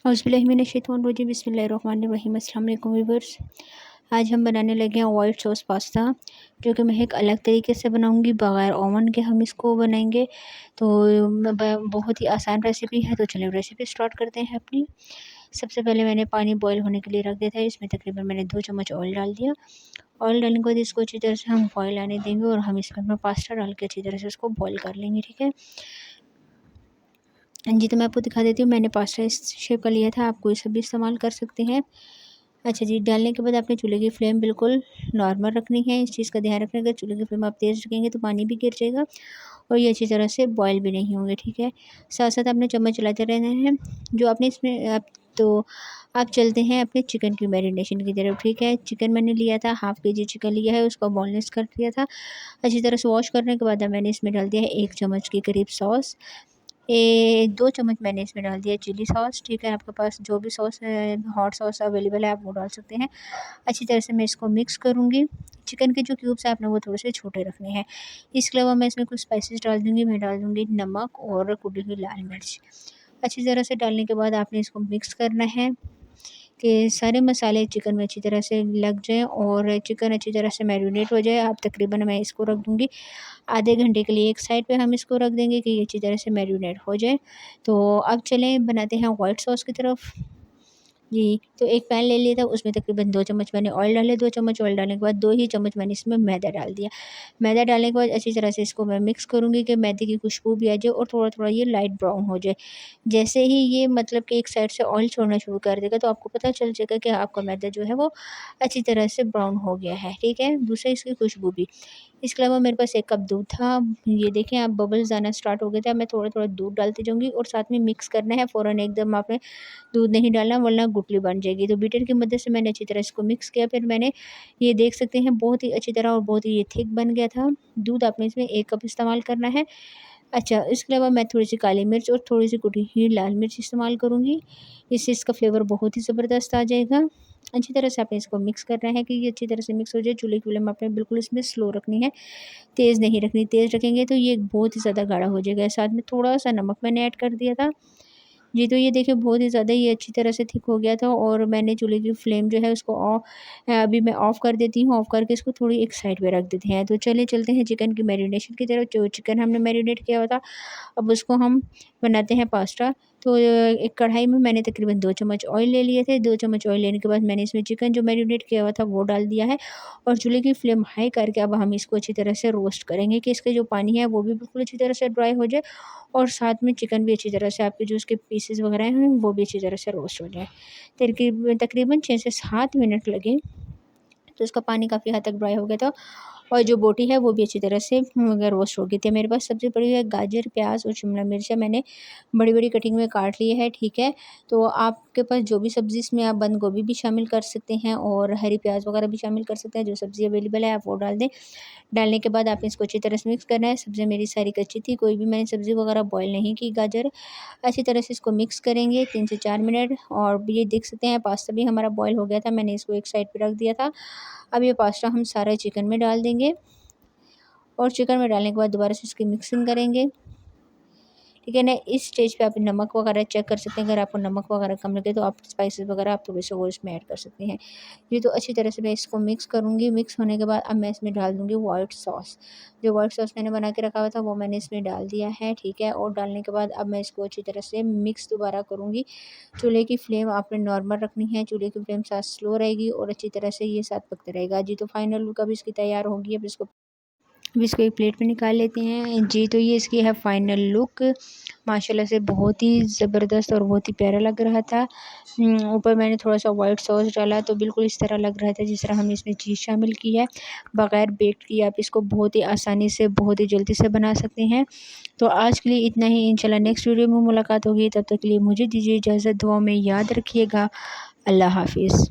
औज़ुबिल्लाहिमिनश्शैतानिर्रजीम बिस्मिल्लाहिर्रहमानिर्रहीम। अस्सलाम वालेकुम व्यूअर्स। आज हम बनाने लगे हैं वाइट सॉस पास्ता, जो कि मैं एक अलग तरीके से बनाऊंगी, बग़ैर ओवन के हम इसको बनाएंगे। तो बहुत ही आसान रेसिपी है। तो चलिए रेसिपी स्टार्ट करते हैं अपनी। सबसे पहले मैंने पानी बॉईल होने के लिए रख दिया था। इसमें तकरीबन मैंने 2 चम्मच ऑयल डाल दिया। ऑयल डालने के बाद इसको अच्छी तरह से हम बॉईल आने देंगे और हम इसमें पास्ता डाल के अच्छी तरह से उसको बॉईल कर लेंगे। ठीक है जी, तो मैं आपको दिखा देती हूँ। मैंने पास्ता इस शेप का लिया था, आप कोई सा भी इस्तेमाल कर सकते हैं। अच्छा जी, डालने के बाद आपने चूल्हे की फ्लेम बिल्कुल नॉर्मल रखनी है। इस चीज़ का ध्यान रखना, अगर चूल्हे की फ्लेम आप तेज़ रखेंगे तो पानी भी गिर जाएगा और ये अच्छी तरह से बॉयल भी नहीं होंगे। ठीक है, साथ साथ आपने चम्मच चलाते रहना है। जो आपने इसमें आप चलते हैं अपने चिकन की मैरिनेशन की तरफ। ठीक है, चिकन मैंने लिया था, हाफ़ केजी चिकन लिया है, उसको बोनलेस कर दिया था। अच्छी तरह से वॉश करने के बाद अब मैंने इसमें डाल दिया है 1 चम्मच के करीब सॉस। 2 चम्मच मैंने इसमें डाल दिया चिली सॉस। ठीक है, आपके पास जो भी सॉस हॉट सॉस अवेलेबल है आप वो डाल सकते हैं। अच्छी तरह से मैं इसको मिक्स करूँगी। चिकन के जो क्यूब्स हैं आपने वो थोड़े से छोटे रखने हैं। इसके अलावा मैं इसमें कुछ स्पाइसेस डाल दूँगी। मैं डाल दूँगी नमक और कुटी हुई लाल मिर्च। अच्छी तरह से डालने के बाद आपने इसको मिक्स करना है कि सारे मसाले चिकन में अच्छी तरह से लग जाएँ और चिकन अच्छी तरह से मैरिनेट हो जाए। आप तकरीबन मैं इसको रख दूँगी आधे घंटे के लिए। एक साइड पे हम इसको रख देंगे कि ये अच्छी तरह से मैरिनेट हो जाए। तो अब चलें बनाते हैं वाइट सॉस की तरफ। जी, तो एक पैन ले लिया था, उसमें तकरीबन 2 चम्मच मैंने ऑयल डाले। 2 चम्मच ऑयल डालने के बाद 2 ही चम्मच मैंने इसमें मैदा डाल दिया। मैदा डालने के बाद अच्छी तरह से इसको मैं मिक्स करूँगी कि मैदे की खुशबू भी आ जाए और थोड़ा-थोड़ा ये लाइट ब्राउन हो जाए। जैसे ही ये मतलब कि एक साइड से ऑयल छोड़ना शुरू कर देगा तो आपको पता चल जाएगा कि आपका मैदा जो है वो अच्छी तरह से ब्राउन हो गया है। ठीक है, दूसरा इसकी खुशबू भी। इसके अलावा मेरे पास 1 कप दूध था। ये देखें अब बबल्स आना स्टार्ट हो गए थे। अब मैं थोड़ा-थोड़ा दूध डालती जाऊँगी और साथ में मिक्स करना है। फ़ौरन एकदम आपने दूध नहीं डालना वरना गुठली बन जाएगी। तो बीटर की मदद से मैंने अच्छी तरह इसको मिक्स किया। फिर मैंने ये देख सकते हैं बहुत ही अच्छी तरह और बहुत ही ये थिक बन गया था। दूध आपने इसमें 1 कप इस्तेमाल करना है। अच्छा, इसके अलावा मैं थोड़ी-सी काली मिर्च और थोड़ी-सी कुटी हुई लाल मिर्च इस्तेमाल करूँगी। इससे इसका फ्लेवर बहुत ही ज़बरदस्त आ जाएगा। अच्छी तरह से आपने इसको मिक्स करना है कि ये अच्छी तरह से मिक्स हो जाए। चूल्हे की फ्लेम आपने बिल्कुल इसमें स्लो रखनी है, तेज़ नहीं रखनी। तेज़ रखेंगे तो ये बहुत ही ज़्यादा गाढ़ा हो जाएगा। साथ में थोड़ा-सा नमक मैंने ऐड कर दिया था। जी, तो ये देखिए बहुत ही ज़्यादा ये अच्छी तरह से थिक हो गया था और मैंने चूल्हे की फ्लेम जो है उसको अभी मैं ऑफ़ कर देती हूँ। ऑफ़ करके इसको थोड़ी एक साइड पे रख देते हैं। तो चलिए चलते हैं चिकन की मैरिनेशन की तरफ। जो चिकन हमने मैरिनेट किया हुआ था, अब उसको हम बनाते हैं पास्ता। तो एक कढ़ाई में मैंने तकरीबन 2 चम्मच ऑयल ले लिए थे। 2 चम्मच ऑयल लेने के बाद मैंने इसमें चिकन जो मैरिनेट किया हुआ था वो डाल दिया है और चूल्हे की फ्लेम हाई करके अब हम इसको अच्छी तरह से रोस्ट करेंगे कि इसके जो पानी है वो भी बिल्कुल अच्छी तरह से ड्राई हो जाए और साथ में चिकन भी अच्छी तरह से आपके जो उसके पीसेस वगैरह हैं वो भी अच्छी तरह से रोस्ट हो जाए। तकरीबन 6 से 7 मिनट लगे। तो इसका पानी काफ़ी हद तक ड्राई हो गया था और जो बोटी है वो भी अच्छी तरह से रोस्ट हो गई थी। मेरे पास सब्ज़ी पड़ी है गाजर, प्याज़ और शिमला मिर्च है, मैंने बड़ी-बड़ी कटिंग में काट ली है। ठीक है, तो आपके पास जो भी सब्ज़ी इसमें आप बंद गोभी भी शामिल कर सकते हैं और हरी प्याज़ वगैरह भी शामिल कर सकते हैं। जो सब्ज़ी अवेलेबल है आप वो डाल दें। डालने के बाद आपने इसको अच्छी तरह से मिक्स करना है। सब्ज़ियाँ मेरी सारी कच्ची थी, कोई भी मैंने सब्ज़ी वगैरह बॉयल नहीं की। गाजर अच्छी तरह से इसको मिक्स करेंगे 3 से 4 मिनट और ये देख सकते हैं पास्ता भी हमारा बॉयल हो गया था। मैंने इसको एक साइड पे रख दिया था। अब ये पास्ता हम सारा चिकन में डाल देंगे और चिकन में डालने के बाद दोबारा से इसकी मिक्सिंग करेंगे। ठीक है ना, इस स्टेज पे आप नमक वगैरह चेक कर सकते हैं। अगर आपको नमक वगैरह कम लगे तो आप स्पाइसेस वगैरह आप थोड़े से वो इसमें ऐड कर सकते हैं। ये तो अच्छी तरह से मैं इसको मिक्स करूँगी। मिक्स होने के बाद अब मैं इसमें डाल दूँगी वाइट सॉस। जो वाइट सॉस मैंने बना के रखा हुआ था वो मैंने इसमें डाल दिया है। ठीक है, और डालने के बाद अब मैं इसको अच्छी तरह से मिक्स दोबारा करूँगी। चूल्हे की फ्लेम आपने नॉर्मल रखनी है। चूल्हे की फ्लेम साथ स्लो रहेगी और अच्छी तरह से ये साथ पकता रहेगा। जी, तो फाइनल लुक अब इसकी तैयार होगी। अब इसको एक प्लेट में निकाल लेते हैं। जी, तो ये इसकी है फाइनल लुक। माशाल्लाह से बहुत ही ज़बरदस्त और बहुत ही प्यारा लग रहा था। ऊपर मैंने थोड़ा-सा वाइट सॉस डाला तो बिल्कुल इस तरह लग रहा था जिस तरह हमने इसमें चीज़ शामिल की है। बग़ैर बेक किए आप इसको बहुत ही आसानी से, बहुत ही जल्दी से बना सकते हैं। तो आज के लिए इतना ही। इंशाल्लाह नेक्स्ट वीडियो में मुलाकात होगी। तब तक के लिए मुझे दीजिए इजाज़त। दुआ में याद रखिएगा। अल्लाह हाफ़िज़।